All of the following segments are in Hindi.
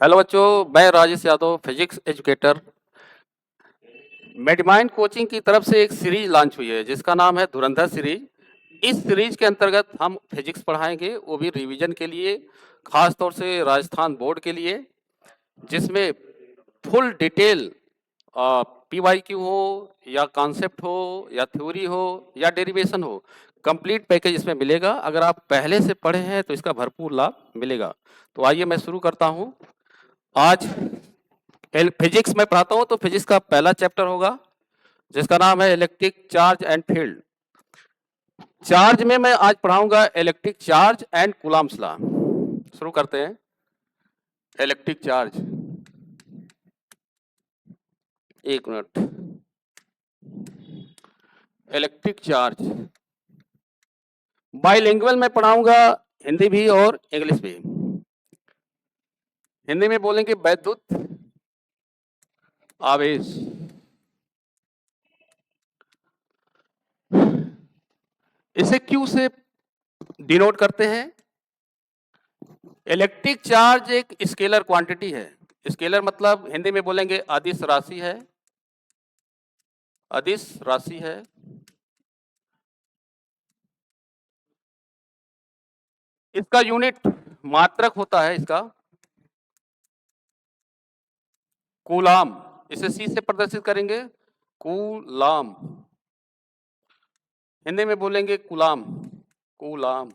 हेलो बच्चों, मैं Rajesh Yadav physics educator. MedMind coaching की तरफ से एक सीरीज लॉन्च हुई है जिसका नाम है धुरंधर सीरीज। इस सीरीज के अंतर्गत हम फिजिक्स पढ़ाएंगे, वो भी रिवीजन के लिए, खास तौर से राजस्थान बोर्ड के लिए, जिसमें फुल डिटेल पीवाईक्यू हो या कॉन्सेप्ट हो या थ्योरी हो या डेरिवेशन हो, कंप्लीट पैकेज इसमें मिलेगा। अगर आप पहले से पढ़े हैं तो इसका भरपूर लाभ मिलेगा। तो आइए मैं शुरू करता हूँ। आज फिजिक्स में पढ़ाता हूँ, तो फिजिक्स का पहला चैप्टर होगा जिसका नाम है electric charge and field. Charge में मैं आज पढ़ाऊंगा electric charge and Coulomb's law. शुरू करते हैं। इलेक्ट्रिक चार्ज, एक मिनट। इलेक्ट्रिक चार्ज बाइलिंगुअल में पढ़ाऊंगा, हिंदी भी और इंग्लिश भी। हिंदी में बोलेंगे वैद्युत आवेश। इसे क्यू से डिनोट करते हैं। इलेक्ट्रिक चार्ज एक स्केलर क्वांटिटी है। स्केलर मतलब हिंदी में बोलेंगे अदिश राशि है। अदिश राशि है। इसका यूनिट मात्रक होता है इसका कूलाम। इसे सी से प्रदर्शित करेंगे, कूलाम। हिंदी में बोलेंगे कूलाम, कूलाम।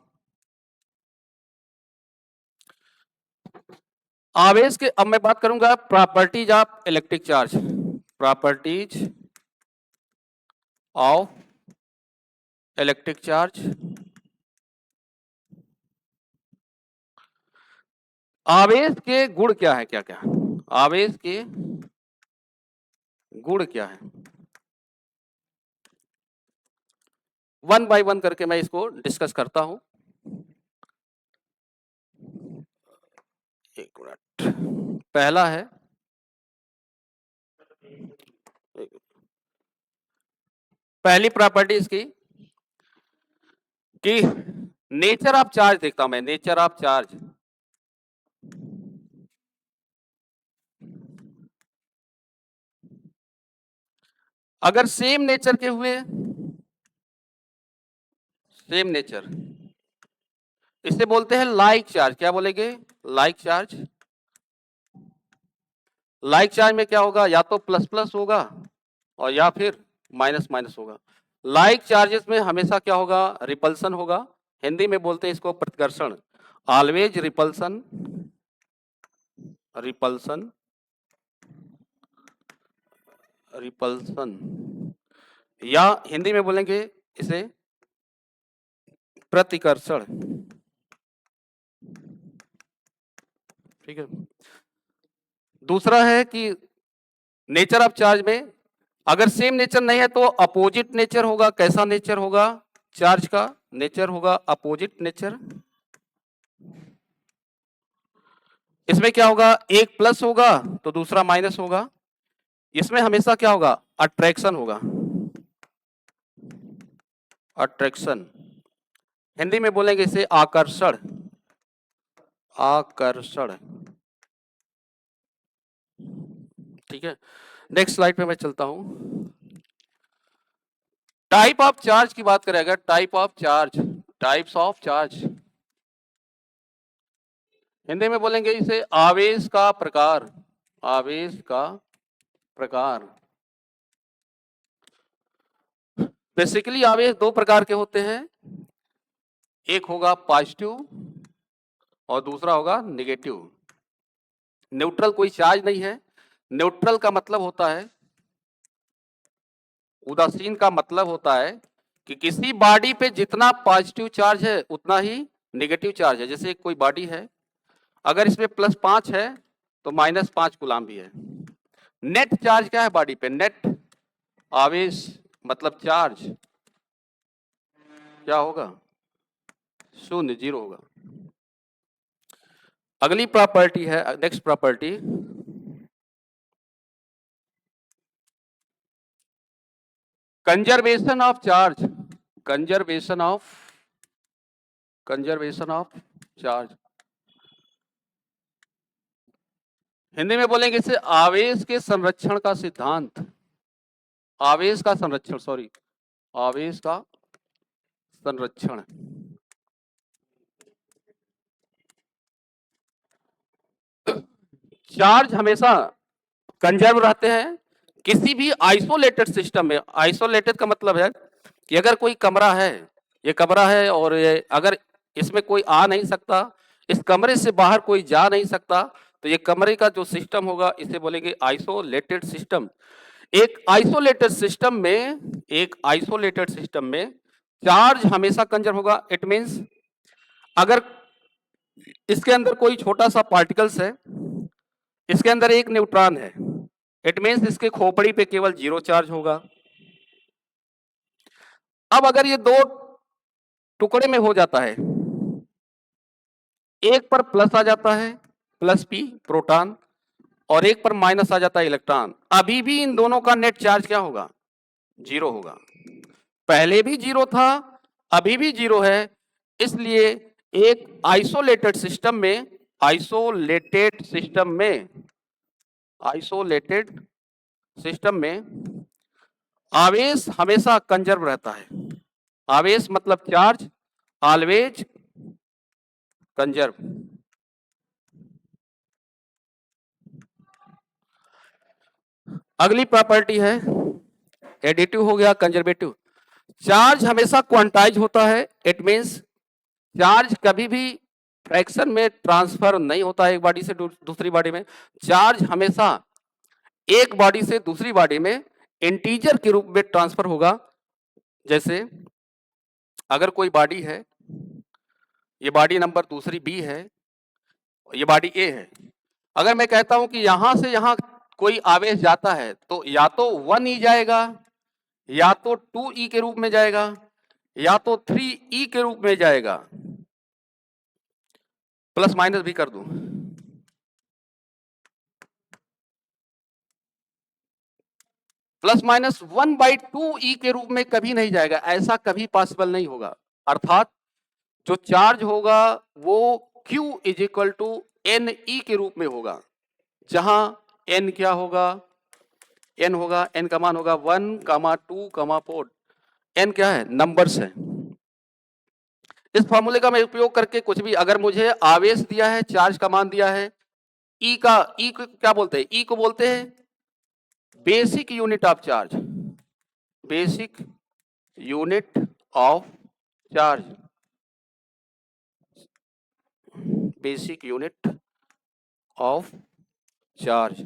आवेश के, अब मैं बात करूंगा properties of electric charge. Properties of electric charge. आवेश के गुण क्या है, क्या क्या आवेश के गुण क्या है, वन बाय वन करके मैं इसको डिस्कस करता हूं। एक मिनट। पहला है, पहली प्रॉपर्टी इसकी कि नेचर ऑफ चार्ज देखता हूं मैं। नेचर ऑफ चार्ज, अगर सेम नेचर के हुए, सेम नेचर, इसे बोलते हैं लाइक चार्ज। क्या बोलेंगे? Like charge. लाइक चार्ज में क्या होगा, या तो प्लस प्लस होगा और या फिर माइनस माइनस होगा। लाइक चार्जेस में हमेशा क्या होगा, रिपल्सन होगा। हिंदी में बोलते हैं इसको प्रतिकर्षण। Always repulsion, repulsion, repulsion. या हिंदी में बोलेंगे इसे प्रतिकर्षण। ठीक है। दूसरा है कि नेचर ऑफ चार्ज में अगर सेम नेचर नहीं है तो अपोजिट नेचर होगा। कैसा नेचर होगा? चार्ज का नेचर होगा अपोजिट नेचर। इसमें क्या होगा, एक प्लस होगा तो दूसरा माइनस होगा। इसमें हमेशा क्या होगा, अट्रैक्शन होगा, अट्रैक्शन। हिंदी में बोलेंगे इसे आकर्षण, आकर्षण। ठीक है। नेक्स्ट स्लाइड पे मैं चलता हूं। टाइप ऑफ चार्ज की बात करें, अगर type of charge, types of charge, Hindi में बोलेंगे इसे आवेश का प्रकार, आवेश का प्रकार। बेसिकली आवेश दो प्रकार के होते हैं, एक होगा पॉजिटिव और दूसरा होगा नेगेटिव। न्यूट्रल कोई चार्ज नहीं है। न्यूट्रल का मतलब होता है, उदासीन का मतलब होता है कि किसी बॉडी पे जितना पॉजिटिव चार्ज है उतना ही नेगेटिव चार्ज है। जैसे कोई बॉडी है, अगर इसमें +5 है तो -5 कूलाम भी है। नेट चार्ज क्या है बॉडी पे? नेट आवेश मतलब चार्ज क्या होगा? 0, 0 होगा। अगली प्रॉपर्टी है, next property, conservation of charge, conservation of, conservation of charge. Hindi में बोलेंगे इसे आवेश के संरक्षण का सिद्धांत, आवेश का संरक्षण, सॉरी, आवेश का संरक्षण। चार्ज हमेशा कंजर्व रहते हैं किसी भी आइसोलेटेड सिस्टम में। आइसोलेटेड का मतलब है कि अगर कोई कमरा है, ये कमरा है और ये अगर इसमें कोई आ नहीं सकता, इस कमरे से बाहर कोई जा नहीं सकता, तो ये कमरे का जो सिस्टम होगा इसे बोलेंगे आइसोलेटेड सिस्टम। एक आइसोलेटेड सिस्टम में, एक आइसोलेटेड सिस्टम में चार्ज हमेशा कंजर्व होगा। इट मींस अगर इसके अंदर कोई छोटा सा पार्टिकल्स है, इसके अंदर एक न्यूट्रॉन है, इट मींस इसके खोपड़ी पे केवल 0 चार्ज होगा। अब अगर ये दो टुकड़े में हो जाता है, एक पर प्लस आ जाता है, प्लस पी प्रोटॉन, और एक पर माइनस आ जाता है इलेक्ट्रॉन, अभी भी इन दोनों का नेट चार्ज क्या होगा? 0 होगा। पहले भी 0 था, अभी भी 0 है। इसलिए एक आइसोलेटेड सिस्टम में, आइसोलेटेड सिस्टम में, आइसोलेटेड सिस्टम में आवेश हमेशा कंजर्व रहता है। आवेश मतलब चार्ज, ऑलवेज कंजर्व। अगली प्रॉपर्टी है, एडिटिव हो गया, कंजर्वेटिव। चार्ज हमेशा क्वांटाइज होता है। इट मींस चार्ज कभी भी फ्रैक्शन में ट्रांसफर नहीं होता है एक बॉडी से दूसरी बॉडी में। चार्ज हमेशा एक बॉडी से दूसरी बॉडी में इंटीजर के रूप में ट्रांसफर होगा। जैसे अगर कोई बॉडी है, ये बॉडी नंबर दूसरी बी है, ये बॉडी ए है, अगर मैं कहता हूं कि यहां से यहां कोई आवेश जाता है तो या तो 1e जाएगा, या तो 2e के रूप में जाएगा, या तो 3e के रूप में जाएगा। प्लस माइनस भी कर दूं, प्लस माइनस 1/2e के रूप में कभी नहीं जाएगा, ऐसा कभी पॉसिबल नहीं होगा। अर्थात जो चार्ज होगा वो Q is equal to NE के रूप में होगा, जहां N क्या होगा? N होगा, N का मान होगा 1, 2, 4। N क्या है? नंबर्स है। इस फॉर्मूले का मैं उपयोग करके कुछ भी, अगर मुझे आवेश दिया है, चार्ज का मान दिया है, E को क्या बोलते हैं? E को बोलते हैं basic unit of charge, basic unit of charge, basic unit of charge.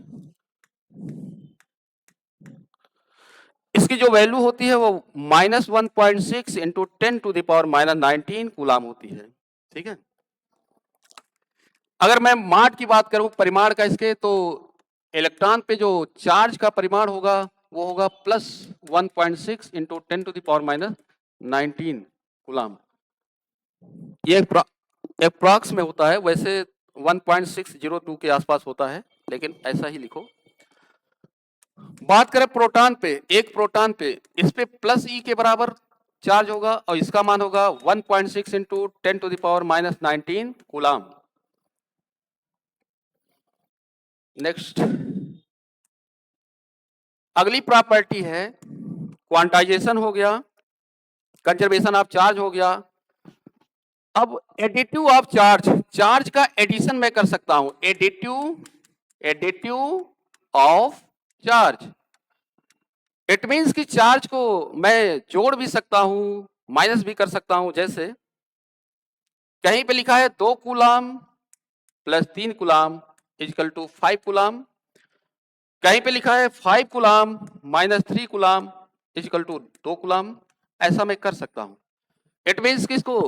इसकी जो वैल्यू होती है वो -1.6 इंटू 10⁻⁻19 कूलाम होती है। ठीक है। अगर मैं माट की बात करूं, परिमाण का इसके, तो इलेक्ट्रॉन पे जो चार्ज का परिमाण होगा वो होगा +1.6 इंटू 10⁻19 कूलाम। ये अप्रॉक्स में होता है, वैसे 1.602 के आसपास होता है, लेकिन ऐसा ही लिखो। बात करें प्रोटॉन पे, एक प्रोटॉन पे, इस पे +e के बराबर चार्ज होगा और इसका मान होगा 1.6 इंटू 10⁻⁻19 कूलाम। नेक्स्ट, अगली प्रॉपर्टी है क्वांटाइजेशन हो गया, कंजर्वेशन ऑफ चार्ज हो गया। अब एडिटिव ऑफ चार्ज, चार्ज का एडिशन मैं कर सकता हूं, additive of charge. It means कि चार्ज को मैं जोड़ भी सकता हूं, माइनस भी कर सकता हूं। जैसे कहीं पे लिखा है 2 coulomb plus 3 coulomb equal to 5 coulomb, कहीं पे लिखा है 5 coulomb minus 3 coulomb equal to 2 coulomb, ऐसा मैं कर सकता हूं। इट मींस कि इसको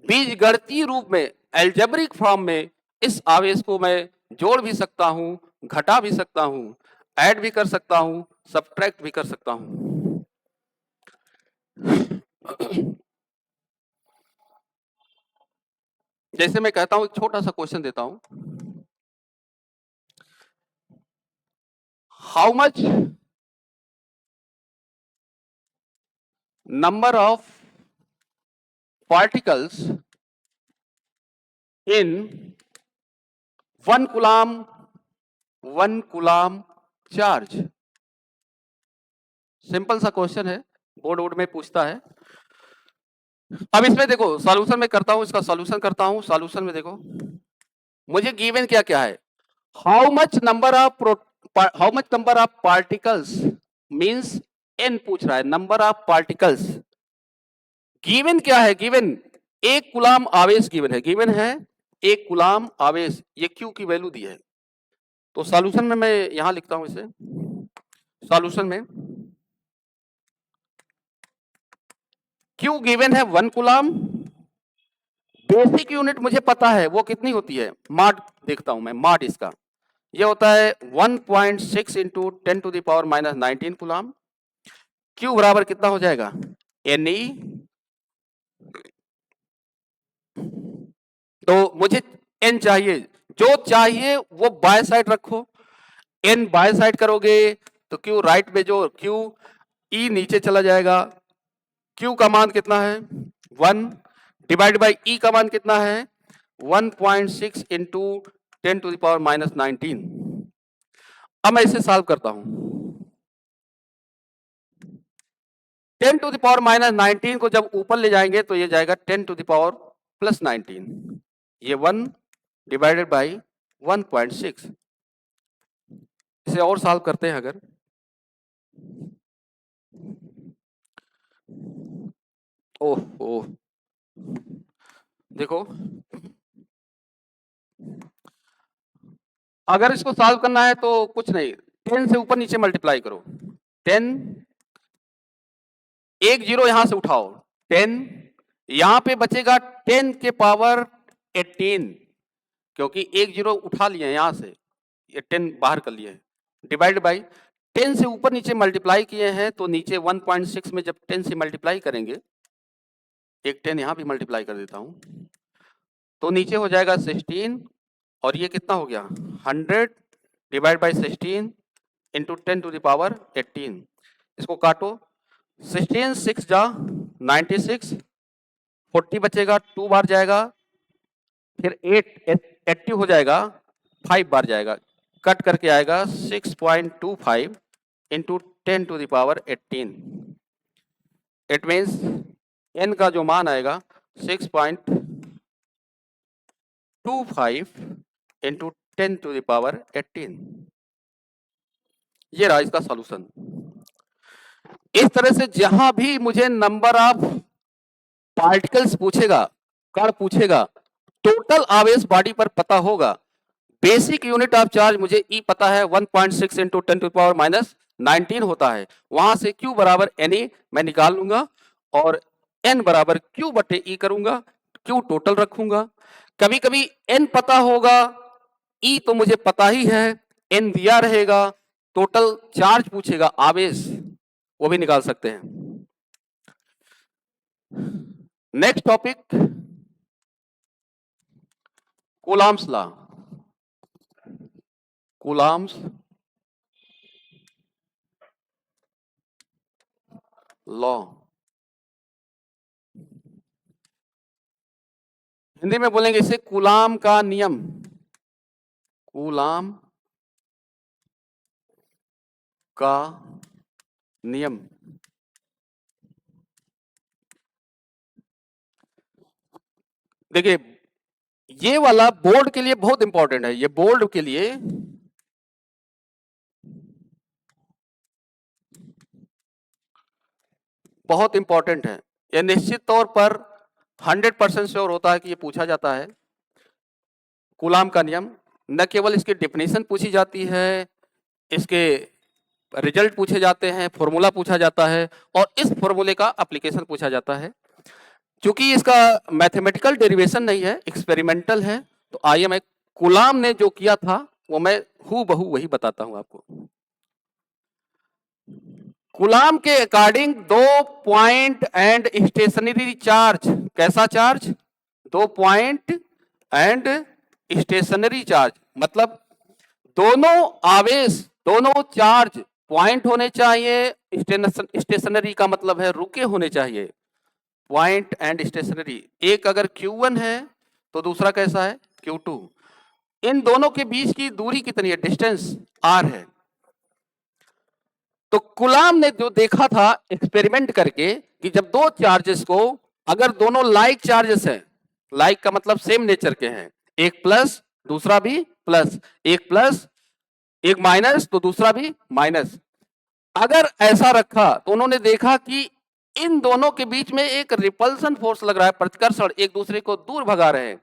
बीजगणितीय रूप में, एल्जेब्रिक फॉर्म में इस आवेश को मैं जोड़ भी सकता हूं, घटा भी सकता हूं, ऐड भी कर सकता हूं, सब्ट्रैक्ट भी कर सकता हूं। जैसे मैं कहता हूं, एक छोटा सा क्वेश्चन देता हूं, how much number of particles in 1 coulomb 1 coulomb charge. Simple सा क्वेश्चन है, बोर्ड में पूछता है। अब इसमें देखो सॉल्यूशन में करता हूं, इसका सॉल्यूशन करता हूं। सॉल्यूशन में देखो मुझे गिवन क्या क्या है, how much number of particles means n पूछ रहा है, नंबर ऑफ पार्टिकल्स। गिवन क्या है, गिवन 1 कूलाम आवेश गिवन है, गिवन है 1 कूलाम आवेश, ये q की वैल्यू दी है। तो सॉल्यूशन में मैं यहां लिखता हूं इसे, सॉल्यूशन में q गिवन है 1 कूलाम, बेसिक यूनिट मुझे पता है वो कितनी होती है, माड देखता हूं मैं, माड इसका ये होता है 1.6 into 10 to the power minus 19 coulomb. Q बराबर कितना हो जाएगा, Ne। तो मुझे N चाहिए, जो चाहिए वो बाय साइड रखो, N बाय साइड करोगे तो Q राइट में, जो Q E नीचे चला जाएगा। Q का मान कितना है 1 डिवाइड बाई E का मान कितना है 1.6 into 10 to the power minus 19। अब मैं इसे सॉल्व करता हूं, 10 टू द पावर माइनस 19 को जब ऊपर ले जाएंगे तो ये जाएगा 10 टू द पावर प्लस 19, ये 1 डिवाइडेड बाई 1.6। इसे और सॉल्व करते हैं अगर, ओह ओह देखो अगर इसको सॉल्व करना है तो कुछ नहीं, 10 से ऊपर नीचे मल्टीप्लाई करो, 10 एक जीरो यहां से उठाओ, 10 यहां पे बचेगा 10 के पावर 18, क्योंकि एक जीरो उठा लिए यहां से, ये 10 बाहर कर लिए, डिवाइड बाई 10 से ऊपर नीचे मल्टीप्लाई किए हैं तो नीचे 1.6 में जब 10 से मल्टीप्लाई करेंगे, एक 10 यहां भी मल्टीप्लाई कर देता हूं, तो नीचे हो जाएगा 16, और ये कितना हो गया 100 divide by 16 into 10 to the power 18। इसको काटो, 16 6 जा 96, 40 बचेगा, 2 बार जाएगा, फिर 80 हो जाएगा, 5 बार जाएगा, कट करके आएगा 6.25 into 10 to the power 18। It means n का जो मान आएगा 6.25 इंटू 10 टू द पावर 18। ये रहा इसका सॉल्यूशन। इस तरह से जहां भी मुझे नंबर ऑफ पार्टिकल्स पूछेगा, कण पूछेगा, टोटल आवेश बॉडी पर पता होगा, बेसिक यूनिट ऑफ चार्ज मुझे E पता है 1.6 इंटू 10 टू पावर माइनस 19 होता है, वहां से Q बराबर Ne मैं निकाल लूंगा और N बराबर Q बटे E करूंगा, Q टोटल रखूंगा। कभी कभी N पता होगा, E तो मुझे पता ही है, N दिया रहेगा, टोटल चार्ज पूछेगा आवेश, वो भी निकाल सकते हैं। Next topic coulombs law, coulombs law, Hindi में बोलेंगे इसे कूलाम का नियम, कूलाम का नियम। देखिए ये वाला बोर्ड के लिए बहुत इंपॉर्टेंट है, ये बोर्ड के लिए बहुत इंपॉर्टेंट है, यह निश्चित तौर पर 100% श्योर होता है कि ये पूछा जाता है। कूलाम का नियम, न केवल इसकी डेफिनेशन पूछी जाती है, इसके रिजल्ट पूछे जाते हैं, फॉर्मूला पूछा जाता है, और इस फॉर्मूले का एप्लीकेशन पूछा जाता है। क्योंकि इसका मैथमेटिकल डेरिवेशन नहीं है, एक्सपेरिमेंटल है, तो आइए मैं कूलाम ने जो किया था वो मैं हूबहू वही बताता हूं आपको। कूलाम के according 2 point and stationary charge, कैसा charge, 2 point and stationary charge, मतलब दोनों आवेश, दोनों चार्ज पॉइंट होने चाहिए, स्टेशनरी का मतलब है रुके होने चाहिए, पॉइंट एंड स्टेशनरी। एक अगर Q1 है तो दूसरा कैसा है Q2, इन दोनों के बीच की दूरी कितनी है, डिस्टेंस r है। तो कूलाम ने जो देखा था एक्सपेरिमेंट करके कि जब दो चार्जेस को, अगर दोनों लाइक चार्जेस हैं, लाइक का मतलब सेम नेचर के हैं, एक प्लस दूसरा भी प्लस, एक प्लस एक माइनस तो दूसरा भी माइनस, अगर ऐसा रखा तो उन्होंने देखा कि इन दोनों के बीच में एक रिपल्सन फोर्स लग रहा है, प्रतिकर्षण, एक दूसरे को दूर भगा रहे हैं।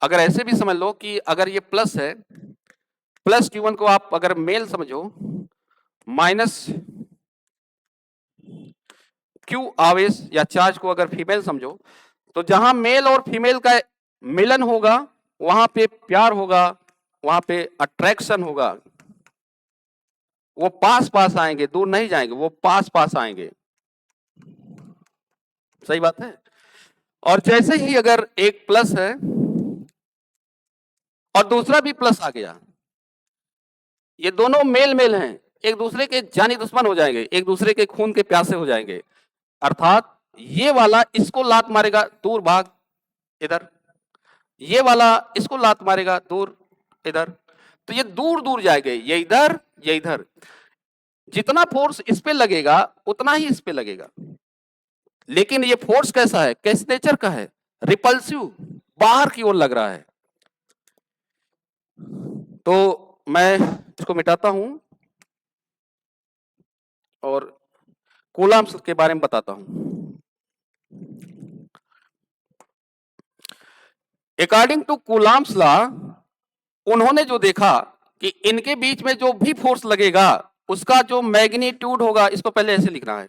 अगर ऐसे भी समझ लो कि अगर ये प्लस है, प्लस Q1 को आप अगर मेल समझो, माइनस Q आवेश या चार्ज को अगर फीमेल समझो, तो जहां मेल और फीमेल का मिलन होगा वहां पे प्यार होगा, वहां पे अट्रैक्शन होगा, वो पास पास आएंगे, दूर नहीं जाएंगे, वो पास पास आएंगे। सही बात है। और जैसे ही अगर एक प्लस है और दूसरा भी प्लस आ गया, ये दोनों मेल मेल हैं, एक दूसरे के जानी दुश्मन हो जाएंगे, एक दूसरे के खून के प्यासे हो जाएंगे, अर्थात ये वाला इसको लात मारेगा, दूर भाग इधर, ये वाला इसको लात मारेगा, दूर इधर, तो ये दूर दूर जाएंगे, ये इधर ये इधर। जितना फोर्स इस पे लगेगा उतना ही इस पे लगेगा, लेकिन ये फोर्स कैसा है, किस नेचर का है, रिपल्सिव, बाहर की ओर लग रहा है। तो मैं इसको मिटाता हूं और कूलम्ब्स के बारे में बताता हूं। अकॉर्डिंग टू कूलम्ब्स लॉ, उन्होंने जो देखा कि इनके बीच में जो भी फोर्स लगेगा उसका जो मैग्नीट्यूड होगा, इसको पहले ऐसे लिखना है,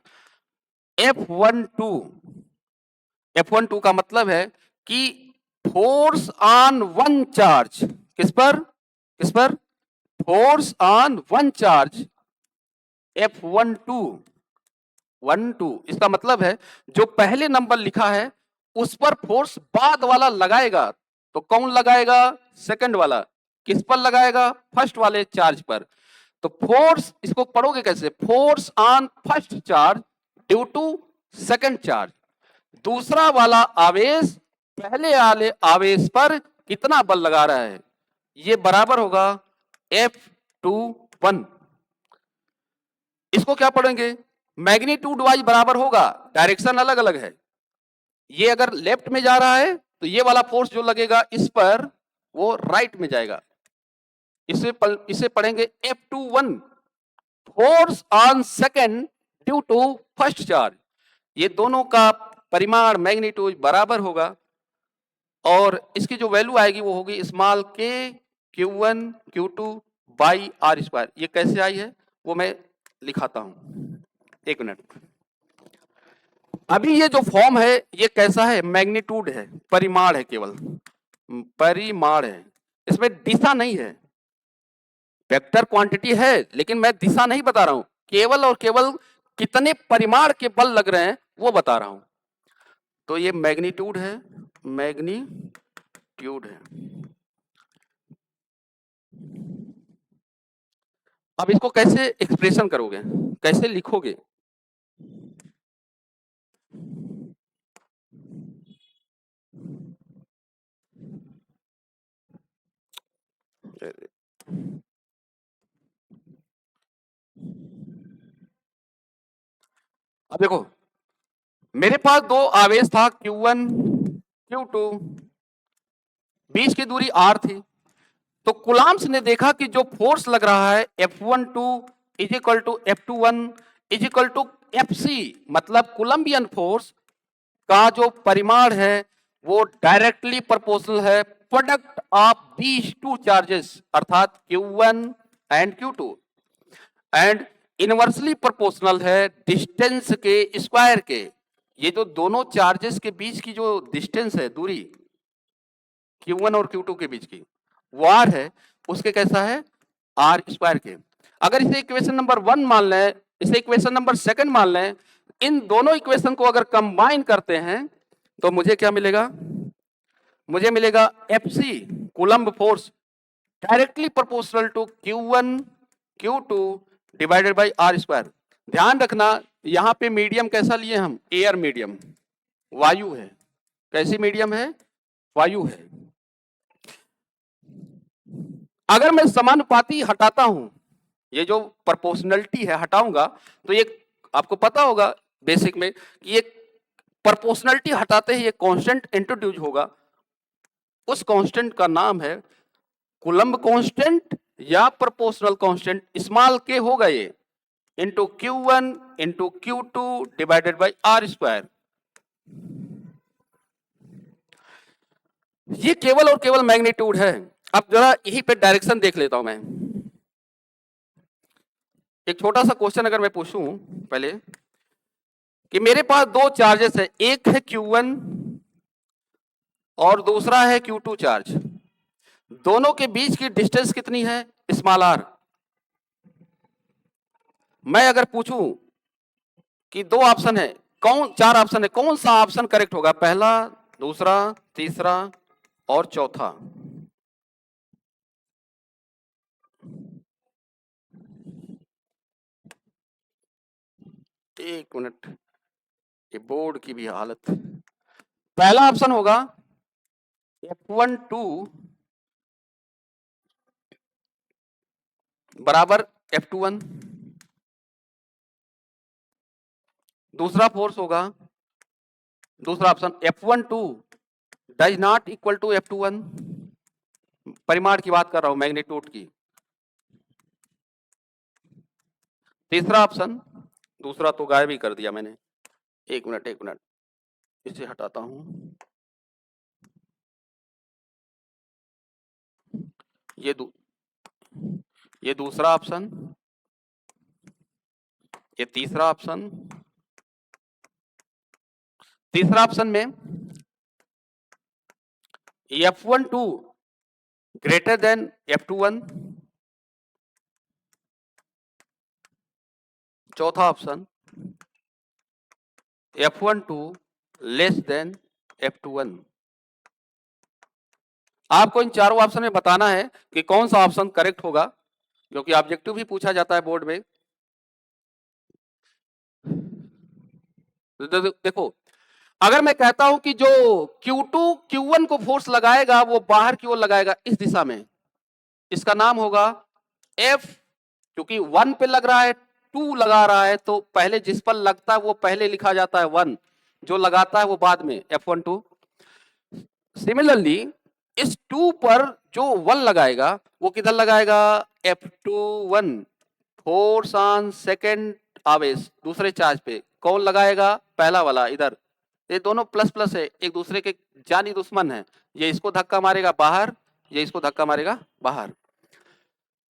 F12 का मतलब है कि फोर्स ऑन वन चार्ज, किस पर, किस पर, force on one charge F12, इसका मतलब है जो पहले नंबर लिखा है उस पर फोर्स बाद वाला लगाएगा, तो कौन लगाएगा, सेकंड वाला, किस पर लगाएगा, फर्स्ट वाले चार्ज पर। तो फोर्स, इसको पढ़ोगे कैसे, force on first charge due to second charge, दूसरा वाला आवेश पहले वाले आवेश पर कितना बल लगा रहा है, ये बराबर होगा F21। इसको क्या पढ़ेंगे, मैग्नीट्यूड वाइज बराबर होगा, डायरेक्शन अलग अलग है, ये अगर लेफ्ट में जा रहा है तो ये वाला फोर्स जो लगेगा इस पर वो राइट में जाएगा, इसे पढ़ेंगे F21, force on second due to first charge, ये दोनों का परिमाण मैग्नीट्यूड बराबर होगा, और इसकी जो वैल्यू आएगी वो होगी small k Q1 Q2 by R square. ये कैसे आई है वो मैं लिखाता हूं, एक मिनट। अभी ये जो फॉर्म है ये कैसा है, मैग्नीट्यूड है, परिमाण है, केवल परिमाण है, इसमें दिशा नहीं है, वेक्टर क्वांटिटी है लेकिन मैं दिशा नहीं बता रहा हूं, केवल और केवल कितने परिमाण के बल लग रहे हैं वो बता रहा हूं। तो ये मैग्नीट्यूड है, मैग्नीट्यूड है। अब इसको कैसे एक्सप्रेशन करोगे, कैसे लिखोगे, अब देखो मेरे पास दो आवेश था Q1 Q2, बीच की दूरी R थी, तो कूलम्ब्स ने देखा कि जो फोर्स लग रहा है F12 is equal to F21 is equal to FC, मतलब कोलंबियन फोर्स का जो परिमाण है वो डायरेक्टली प्रोपोर्शनल है product of these two charges, अर्थात Q1 and Q2, and inversely proportional है डिस्टेंस के स्क्वायर के। ये जो दोनों चार्जेस के बीच की जो डिस्टेंस है, दूरी Q1 और Q2 के बीच की, वो R है, उसके कैसा है, R स्क्वायर के। अगर इसे इक्वेशन नंबर 1 मान लें, इसे इक्वेशन नंबर 2 मान लें, इन दोनों इक्वेशन को अगर कंबाइन करते हैं तो मुझे क्या मिलेगा, मुझे मिलेगा FC, Coulomb force directly proportional to Q1 Q2 divided by R square. ध्यान रखना यहां पे मीडियम कैसा लिए हम, एयर मीडियम, वायु है, कैसी मीडियम है, वायु है। अगर मैं समानुपाती हटाता हूं, ये जो प्रोपोर्शनलिटी है हटाऊंगा, तो ये आपको पता होगा बेसिक में कि ये प्रोपोर्शनलिटी हटाते ही एक कांस्टेंट इंट्रोड्यूस होगा। उस कांस्टेंट का नाम है कूलम्ब कांस्टेंट या प्रोपोर्शनल कांस्टेंट, स्मॉल के होगा ये, into Q1 into Q2 divided by R square. ये केवल और केवल मैग्नीट्यूड है। अब जरा यहीं पे डायरेक्शन देख लेता हूं मैं। एक छोटा सा क्वेश्चन अगर मैं पूछूं पहले कि मेरे पास दो चार्जेस है, एक है Q1 और दूसरा है Q2 चार्ज, दोनों के बीच की डिस्टेंस कितनी है, स्मॉल आर। मैं अगर पूछूं कि दो ऑप्शन है, चार ऑप्शन है, कौन सा ऑप्शन करेक्ट होगा, पहला, दूसरा, तीसरा और चौथा। एक मिनट, ये बोर्ड की भी हालत। पहला ऑप्शन होगा F12 बराबर F21। दूसरा फोर्स होगा, दूसरा option F12 does not equal to F21। परिमाण की बात कर रहा हूं, मैग्नीट्यूड की। तीसरा ऑप्शन, दूसरा तो गायब ही कर दिया मैंने, एक मिनट इसे हटाता हूं। ये दूसरा ऑप्शन, ये तीसरा ऑप्शन। तीसरा ऑप्शन में F12 ग्रेटर देन F21। चौथा option F12 less than F21। आपको इन चारों ऑप्शन में बताना है कि कौन सा ऑप्शन करेक्ट होगा, क्योंकि ऑब्जेक्टिव भी पूछा जाता है बोर्ड में। देखो, अगर मैं कहता हूं कि जो Q2 Q1 को फोर्स लगाएगा वो बाहर की ओर लगाएगा इस दिशा में, इसका नाम होगा F। क्योंकि 1 पे लग रहा है, 2 लगा रहा है, तो पहले जिस पर लगता है वो पहले लिखा जाता है 1, जो लगाता है वो बाद में F12। सिमिलरली इस 2 पर जो 1 लगाएगा वो किधर लगाएगा, F21। फोर्स ऑन सेकेंड आवेश, दूसरे चार्ज पे कौन लगाएगा, पहला वाला इधर। ये दोनों प्लस प्लस है, एक दूसरे के जानी दुश्मन है, ये इसको धक्का मारेगा बाहर, ये इसको धक्का मारेगा बाहर।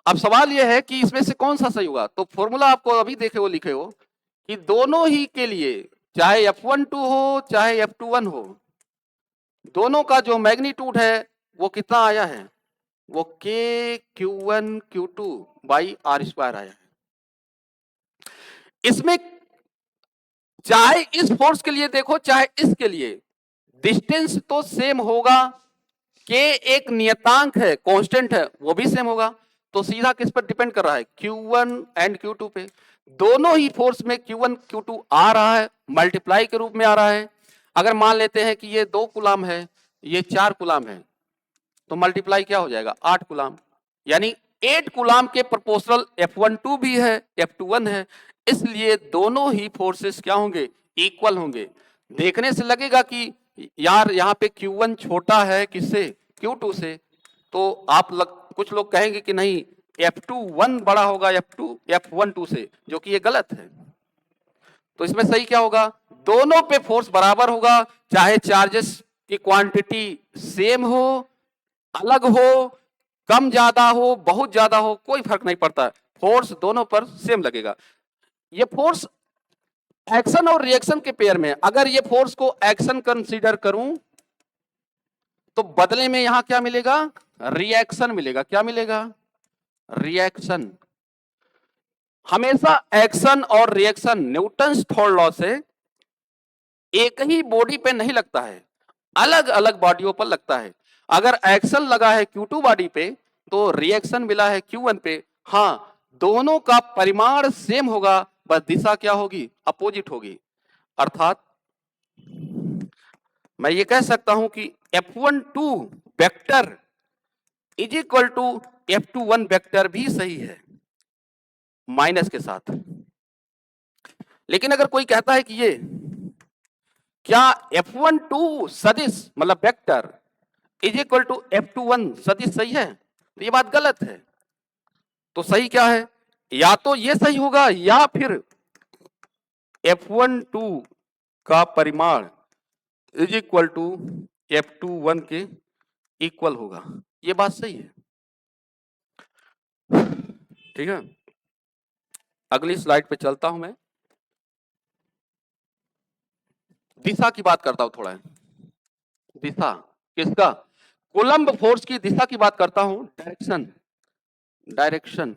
अब सवाल यह है कि इसमें से कौन सा सही होगा। तो फॉर्मूला आपको अभी देखे वो लिखे हो कि दोनों ही के लिए, चाहे F12 हो चाहे F21 हो, दोनों का जो मैग्नीट्यूड है वो कितना आया है, वो K Q1 by R square आया है। इसमें चाहे इस फोर्स के लिए देखो चाहे इसके लिए, डिस्टेंस तो सेम होगा। K एक नियतांक है, कांस्टेंट है, वो भी सेम होगा। तो सीधा किस पर डिपेंड कर रहा है, Q1 एंड Q2 पे। दोनों ही फोर्स में Q1 Q2 आ रहा है, मल्टीप्लाई के रूप में आ रहा है। अगर मान लेते हैं कि ये 2 कूलाम है, ये 4 कूलाम है, तो मल्टीप्लाई क्या हो जाएगा, 8 कूलाम। यानी 8 कूलाम के प्रोपोर्शनल F12 भी है, F21 है। इसलिए दोनों ही फोर्सेस क्या होंगे, इक्वल होंगे। देखने से लगेगा कि यार यहाँ पे Q1 छोटा है किससे, Q2 से, तो कुछ लोग कहेंगे कि नहीं F21 बड़ा होगा F12 से, जो कि ये गलत है। तो इसमें सही क्या होगा, दोनों पे फोर्स बराबर होगा, चाहे चार्जेस की क्वांटिटी सेम हो, अलग हो, कम ज्यादा हो, बहुत ज्यादा हो, कोई फर्क नहीं पड़ता, फोर्स दोनों पर सेम लगेगा। ये फोर्स एक्शन और रिएक्शन के पेयर में, अगर ये फोर्स को एक्शन कंसीडर करूं तो बदले में यहां क्या मिलेगा, रिएक्शन मिलेगा। क्या मिलेगा, रिएक्शन। हमेशा एक्शन और रिएक्शन न्यूटन्स थर्ड लॉ से एक ही बॉडी पे नहीं लगता है, अलग अलग बॉडियों पर लगता है। अगर एक्शन लगा है Q2 बॉडी पे तो रिएक्शन मिला है Q1 पे। हाँ, दोनों का परिमाण सेम होगा, बस दिशा क्या होगी, अपोजिट होगी। अर्थात मैं ये कह सकता हूं कि F12 vector is equal to F21 vector भी सही है माइनस के साथ। लेकिन अगर कोई कहता है कि ये क्या F12 सदिश मतलब vector is equal to F21 सदिश सही है, तो ये बात गलत है। तो सही क्या है, या तो ये सही होगा या फिर F12 का परिमाण इज इक्वल टू F21 के इक्वल होगा, ये बात सही है। ठीक है, अगली स्लाइड पे चलता हूं मैं। दिशा की बात करता हूं थोड़ा। दिशा किसका, कोलंब फोर्स की दिशा की बात करता हूं। डायरेक्शन, डायरेक्शन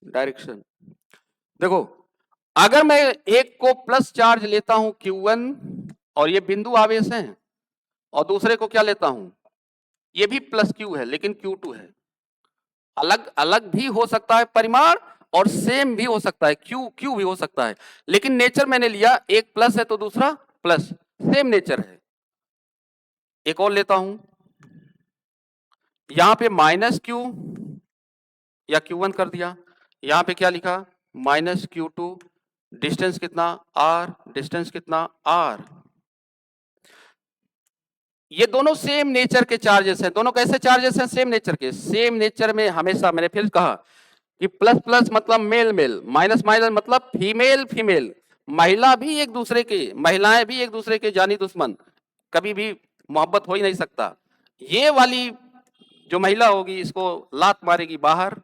डायरेक्शन देखो, अगर मैं एक को प्लस चार्ज लेता हूं Q1 और ये बिंदु आवेश है, और दूसरे को क्या लेता हूं, ये भी प्लस Q है लेकिन Q2 है। अलग अलग भी हो सकता है परिमाण और सेम भी हो सकता है, Q भी हो सकता है, लेकिन नेचर मैंने लिया, एक प्लस है तो दूसरा प्लस, सेम नेचर है। एक और लेता हूं, यहां पे माइनस Q या Q1 कर दिया, यहां पे क्या लिखा माइनस Q2, डिस्टेंस कितना R, डिस्टेंस कितना R। ये दोनों सेम नेचर के चार्जेस हैं। दोनों कैसे चार्जेस हैं, सेम नेचर के। सेम नेचर में हमेशा मैंने फिर कहा कि प्लस प्लस मतलब मेल मेल, माइनस माइनस मतलब फीमेल फीमेल। महिला भी एक दूसरे के, महिलाएं भी एक दूसरे के जानी दुश्मन, कभी भी मोहब्बत हो ही नहीं सकता। ये वाली जो महिला होगी इसको लात मारेगी बाहर,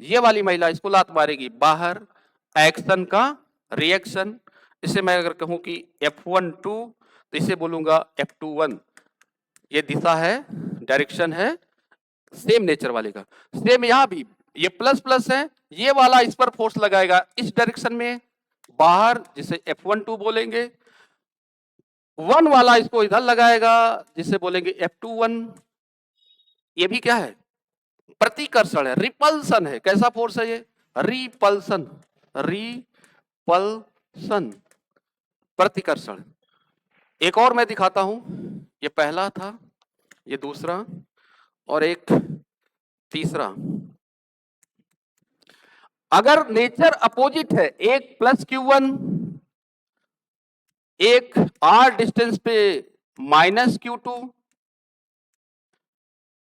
ये वाली महिला इसको लात मारेगी बाहर। एक्शन का रिएक्शन, इसे मैं अगर कहूं कि F12 तो इसे बोलूंगा F21। ये दिशा है, डायरेक्शन है, सेम नेचर वाले का। सेम यहां भी ये प्लस प्लस है, ये वाला इस पर फोर्स लगाएगा इस डायरेक्शन में बाहर, जिसे F12 बोलेंगे। वन वाला इसको इधर लगाएगा जिसे बोलेंगे F21। ये भी क्या है, प्रतिकर्षण है, रिपल्सन है। कैसा फोर्स है ये, रिपल्सन, रिपल्सन, प्रतिकर्षण। एक और मैं दिखाता हूं, ये पहला था, ये दूसरा, और एक तीसरा। अगर नेचर अपोजिट है, एक प्लस Q1, एक R डिस्टेंस पे माइनस Q2,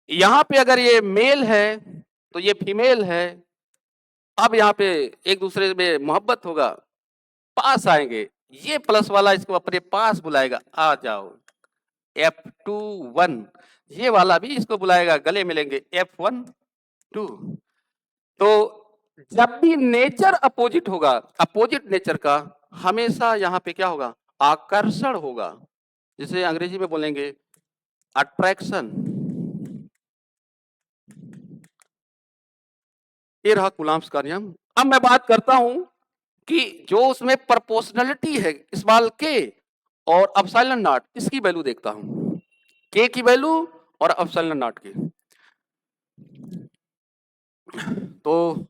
यहां पे अगर ये मेल है तो ये फीमेल है। अब यहां पे एक दूसरे में मोहब्बत होगा, पास आएंगे, ये प्लस वाला इसको अपने पास बुलाएगा, आ जाओ F21, ये वाला भी इसको बुलाएगा, गले मिलेंगे F12। तो जब भी नेचर अपोजिट होगा, अपोजिट नेचर का, हमेशा यहां पे क्या होगा, आकर्षण होगा, जिसे अंग्रेजी में बोलेंगे अट्रैक्शन। ये रहा कूलम्ब्स का नियम। अब मैं बात करता हूं कि जो उसमें प्रोपोर्शनलिटी है स्मॉल के और एप्सिलॉन नॉट, इसकी वैल्यू देखता हूं, के की वैल्यू और एप्सिलॉन नॉट की। तो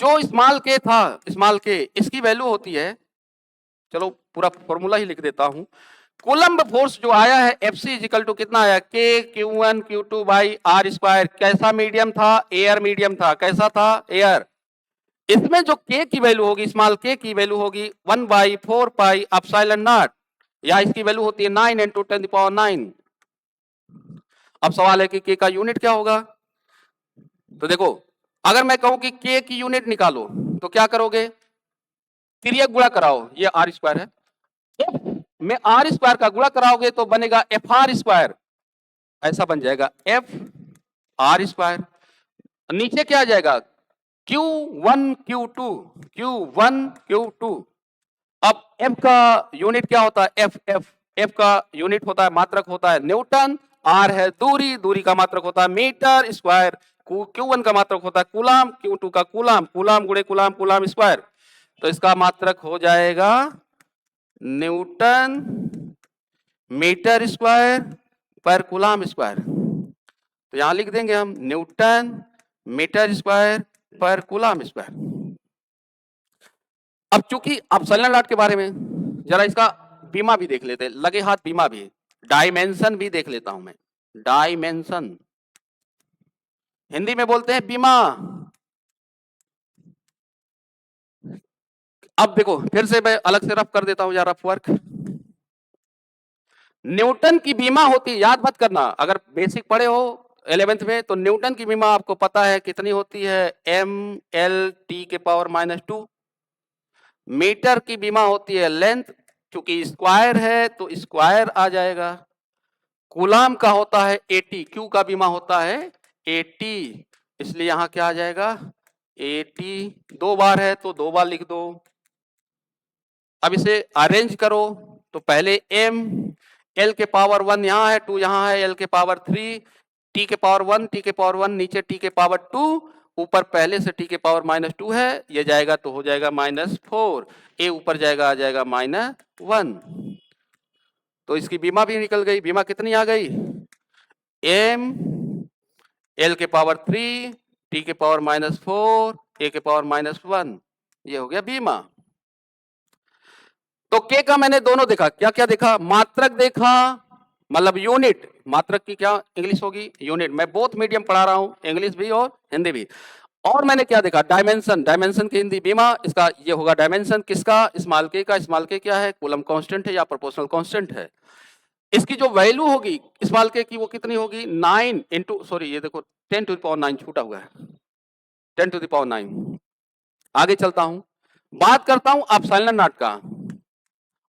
जो स्मॉल के था, स्मॉल के, इसकी वैल्यू होती है, चलो पूरा फॉर्मूला ही लिख देता हूं। कूलम्ब फोर्स जो आया है Fc इजिकल टू कितना आया, K Q1 Q2 by R square. कैसा मीडियम था, एयर मीडियम था। कैसा था, एयर। इसमें जो K की वैल्यू होगी, स्मॉल K की वैल्यू होगी 1/4 पाई एप्सिलॉन नॉट, या इसकी वैल्यू होती है 9 × 10⁹। अब सवाल है कि K का यूनिट क्या होगा। तो देखो, अगर मैं कहूं कि K की यूनिट निकालो तो क्या करोगे, तिर्यक गुणा कराओ, ये R स्क्वायर है, F में R स्क्वायर का गुणा कराओगे तो बनेगा FR स्क्वायर, ऐसा बन जाएगा FR स्क्वायर। नीचे क्या आ जाएगा, Q1 Q2, Q1 Q2। अब F का यूनिट क्या होता है, F का यूनिट होता है, मात्रक होता है न्यूटन, R है दूरी, दूरी का मात्रक होता है मीटर स्क्वायर, Q1 का मात्रक होता है कूलाम, Q2 का कूलाम, कूलाम गुणे कूलाम, कूलाम स्क्वायर। तो इसका मात्रक हो जाएगा न्यूटन मीटर स्क्वायर पर कूलाम स्क्वायर। तो यहां लिख देंगे हम न्यूटन मीटर स्क्वायर पर कूलाम स्क्वायर। अब चूंकि एप्सिलॉन नॉट के बारे में जरा इसका बीमा भी देख लेते हैं, लगे हाथ बीमा भी, डायमेंशन भी देख लेता हूं मैं। डायमेंशन हिंदी में बोलते हैं बीमा। अब देखो फिर से मैं अलग से रफ कर देता हूं, रफ वर्क। न्यूटन की बीमा होती है, याद मत करना, अगर बेसिक पढ़े हो 11th में तो न्यूटन की बीमा आपको पता है कितनी होती है, m/10⁻²। मीटर की बीमा होती है लेंथ, क्योंकि स्क्वायर है तो स्क्वायर आ जाएगा। कूलाम का होता है 80, क्यू का बीमा होता है 80, इसलिए यहां क्या आ जाएगा 80। 2 बार है तो 2 बार लिख दो। अब इसे अरेंज करो तो पहले m, l के पावर 1 यहां है, 2 यहां है, l के पावर 3, t के पावर 1, t के पावर 1 नीचे, t के पावर 2 ऊपर, पहले से t के पावर -2 है, ये जाएगा तो हो जाएगा -4, a ऊपर जाएगा आ जाएगा -1। तो इसकी बीमा भी निकल गई। बीमा कितनी आ गई, m, l के पावर 3, t के पावर -4, a के पावर -1, ये हो गया बीमा। तो के का मैंने दोनों देखा, क्या क्या देखा, मात्रक देखा, मतलब यूनिट, मात्रक की क्या इंग्लिश होगी यूनिट। मैं बोथ मीडियम पढ़ा रहा हूं, इंग्लिश भी और हिंदी भी। और मैंने क्या देखा, डायमेंशन, डायमेंशन की हिंदी बीमा, इसका ये होगा डायमेंशन किसका, स्मॉल के का। स्मॉल के क्या है, कूलम कांस्टेंट है या प्रोपोर्शनल कांस्टेंट है। इसकी जो वैल्यू होगी स्मॉल के की वो कितनी होगी, 9 इंटू, सॉरी ये देखो 10⁹ छूटा हुआ है, 10⁹। आगे चलता हूं, बात करता हूं एप्सिलॉन नॉट का।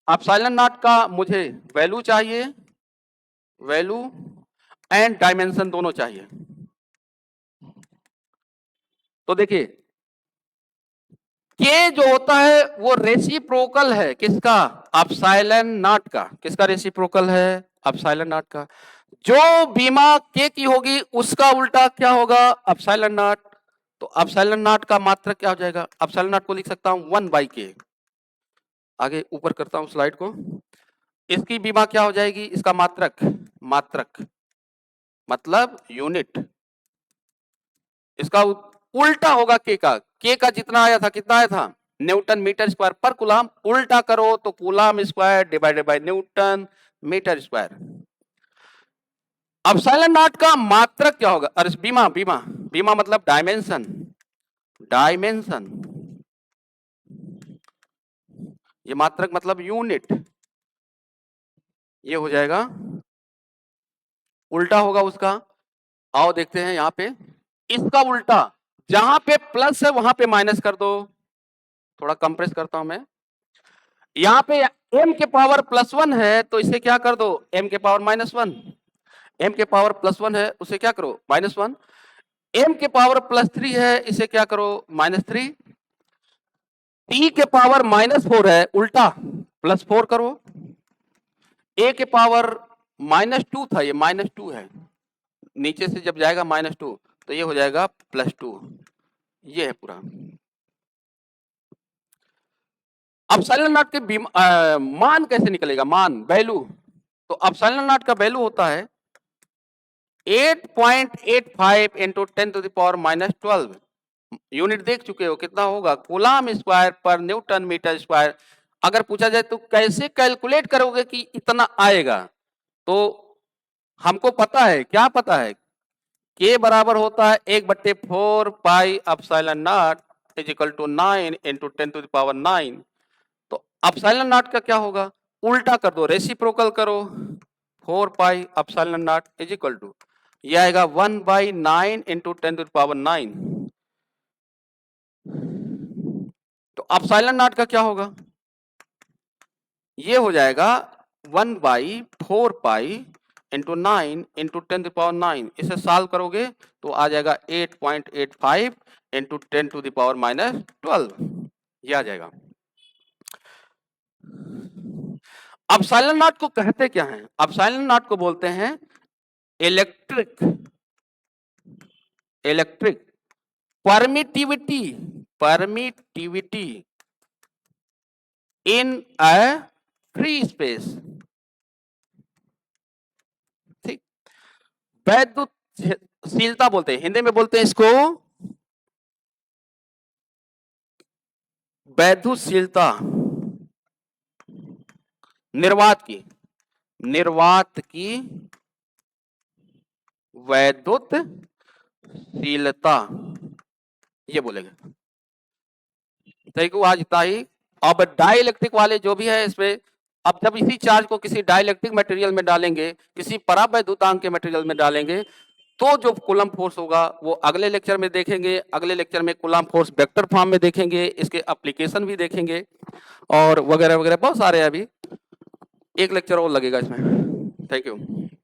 एप्सिलॉन नॉट का मुझे वैल्यू चाहिए, वैल्यू एंड डायमेंशन दोनों चाहिए। तो देखिए के जो होता है वो रेसिप्रोकल है किसका, एप्सिलॉन नॉट का। किसका रेसिप्रोकल है, एप्सिलॉन नॉट का। जो बीमा के की होगी उसका उल्टा क्या होगा, एप्सिलॉन नॉट। तो एप्सिलॉन नॉट का मात्रक क्या हो जाएगा, एप्सिलॉन नॉट को लिख सकता हूं 1/k। आगे ऊपर करता हूं स्लाइड को। इसकी बीमा क्या हो जाएगी, इसका मात्रक, मात्रक मतलब यूनिट, इसका उल्टा होगा के का। के का जितना आया था, कितना आया था, न्यूटन मीटर स्क्वायर पर कूलाम। उल्टा करो तो coulomb square divided by newton metre square. Epsilon naught का मात्रक क्या होगा, अरे बीमा, बीमा, बीमा मतलब डायमेंशन, डायमेंशन, ये मात्रक मतलब यूनिट, ये हो जाएगा, उल्टा होगा उसका। आओ देखते हैं यहां पे, इसका उल्टा, जहां पे प्लस है वहां पे माइनस कर दो। थोड़ा कंप्रेस करता हूं मैं, यहां पे m के पावर +1 है तो इसे क्या कर दो, m के पावर -1। m के पावर +1 है उसे क्या करो -1। m के पावर +3 है इसे क्या करो -3। t के पावर -4 है उल्टा +4 करो। a के पावर -2 था, ये -2 है, नीचे से जब जाएगा -2 तो ये हो जाएगा +2। ये है पूरा। एप्सिलॉन नॉट के मान कैसे निकलेगा, मान वैल्यू। तो एप्सिलॉन नॉट का वैल्यू होता है 8.85 इंटू 10⁻12। यूनिट देख चुके हो कितना होगा, कूलाम स्क्वायर पर न्यूटन मीटर स्क्वायर। अगर पूछा जाए तो कैसे कैलकुलेट करोगे कि इतना आएगा, तो हमको पता है, क्या पता है, के बराबर होता है 1/4 pi epsilon naught is equal to 9 into 10⁻9। तो एप्सिलॉन नॉट का क्या होगा, उल्टा कर दो, रेसिप्रोकल करो, 4 pi epsilon naught is equal to, ये आएगा 1/9 इंटू 10⁻9। तो एप्सिलॉन नॉट का क्या होगा, ये हो जाएगा 1/4 पाई इंटू 9 इंटू 10⁻9। इसे सॉल्व करोगे तो आ जाएगा 8.85 इंटू 10⁻12, ये आ जाएगा। एप्सिलॉन नॉट को कहते क्या है, एप्सिलॉन नॉट को बोलते हैं electric, electric permittivity, permittivity in a free space. ठीक, वैद्युतशीलता बोलते हैं, हिंदी में बोलते हैं इसको वैद्युतशीलता, निर्वात की वैद्युतशीलता, ये बोलेंगे। देखो आज इतना ही। अब डाइलेक्ट्रिक वाले जो भी है इसमें, अब जब इसी चार्ज को किसी डाइलेक्ट्रिक मटेरियल में डालेंगे, किसी परावैद्युतांक के मटेरियल में डालेंगे, तो जो कूलम्ब फोर्स होगा वो अगले लेक्चर में देखेंगे। अगले लेक्चर में कूलम्ब फोर्स वेक्टर फॉर्म में देखेंगे, इसके एप्लीकेशन भी देखेंगे और वगैरह वगैरह बहुत सारे। अभी एक लेक्चर और लगेगा इसमें। Thank you.